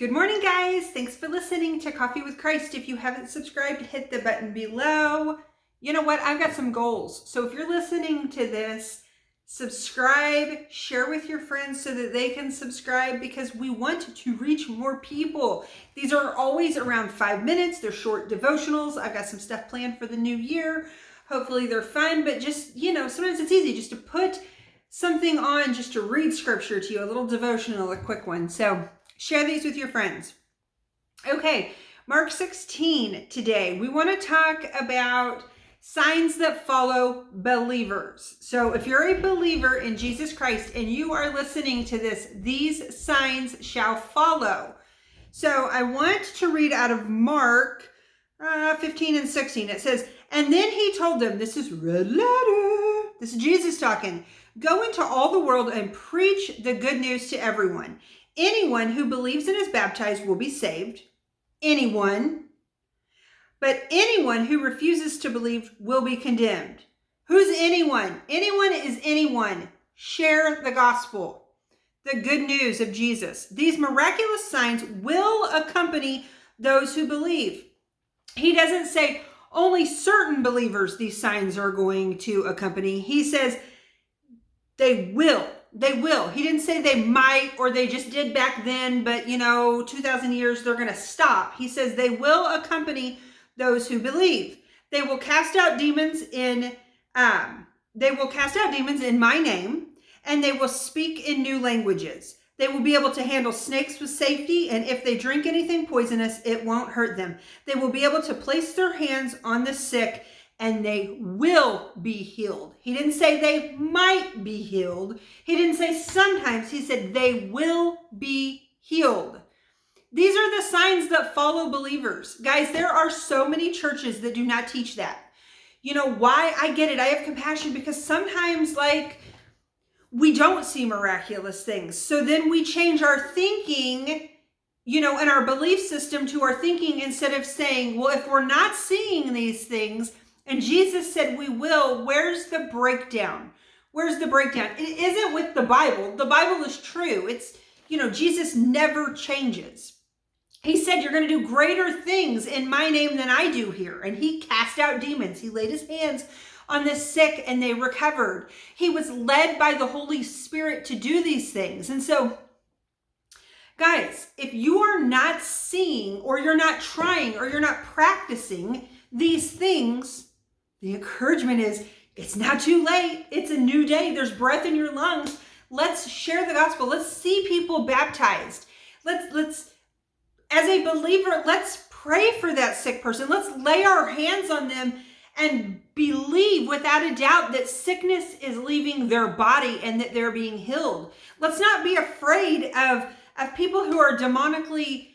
Good morning, guys. Thanks for listening to Coffee with Christ. If you haven't subscribed, hit the button below. You know what? I've got some goals. So if you're listening to this, subscribe, share with your friends so that they can subscribe because we want to reach more people. These are always around 5 minutes. They're short devotionals. I've got some stuff planned for the new year. Hopefully they're fun, but just, sometimes it's easy just to put something on, just to read scripture to you, a little devotional, a quick one. So share these with your friends. Okay, Mark 16 today. We want to talk about signs that follow believers. So if you're a believer in Jesus Christ and you are listening to this, these signs shall follow. So I want to read out of Mark 15 and 16. It says, "And then he told them," this is red letter, this is Jesus talking, "Go into all the world and preach the good news to everyone. Anyone who believes and is baptized will be saved. Anyone. But anyone who refuses to believe will be condemned." Who's anyone? Anyone is anyone. Share the gospel, the good news of Jesus. These miraculous signs will accompany those who believe. He doesn't say only certain believers these signs are going to accompany. He says they will. They will. He didn't say they might or they just did back then, but 2,000 years they're going to stop. He says they will accompany those who believe. They will cast out demons in my name, and they will speak in new languages. They will be able to handle snakes with safety, and if they drink anything poisonous, it won't hurt them. They will be able to place their hands on the sick, and they will be healed. He didn't say they might be healed. He didn't say sometimes. He said they will be healed. These are the signs that follow believers. Guys, there are so many churches that do not teach that. You know why? I get it. I have compassion because sometimes we don't see miraculous things. So then we change our thinking, and our belief system to our thinking instead of saying, well, if we're not seeing these things, and Jesus said we will, where's the breakdown? Where's the breakdown? It isn't with the Bible. The Bible is true. It's, Jesus never changes. He said, you're going to do greater things in my name than I do here. And he cast out demons. He laid his hands on the sick and they recovered. He was led by the Holy Spirit to do these things. And so, guys, if you are not seeing or you're not trying or you're not practicing these things, the encouragement is it's not too late. It's a new day. There's breath in your lungs. Let's share the gospel. Let's see people baptized. Let's as a believer, let's pray for that sick person. Let's lay our hands on them and believe without a doubt that sickness is leaving their body and that they're being healed. Let's not be afraid of people who are demonically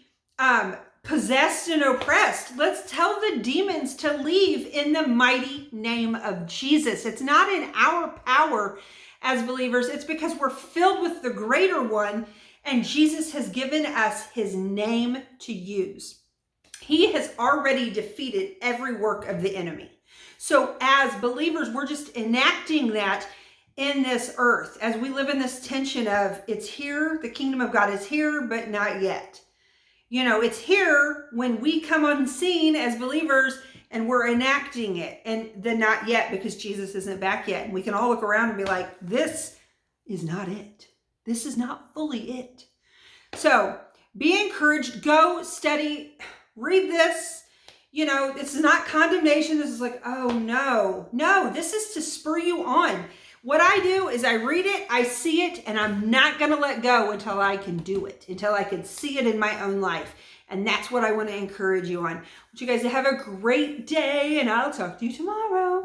possessed and oppressed. Let's tell the demons to leave in the mighty name of Jesus. It's not in our power as believers. It's because we're filled with the greater one, and Jesus has given us his name to use. He has already defeated every work of the enemy. So as believers, we're just enacting that in this earth as we live in this tension of it's here, the kingdom of God is here, but not yet. It's here when we come on scene as believers and we're enacting it, and then not yet because Jesus isn't back yet. And we can all look around and be like, this is not it. This is not fully it. So be encouraged, go study, read this. This is not condemnation. This is like, oh no, this is to spur you on. What I do is I read it, I see it, and I'm not going to let go until I can do it, until I can see it in my own life. And that's what I want to encourage you on. I want you guys to have a great day, and I'll talk to you tomorrow.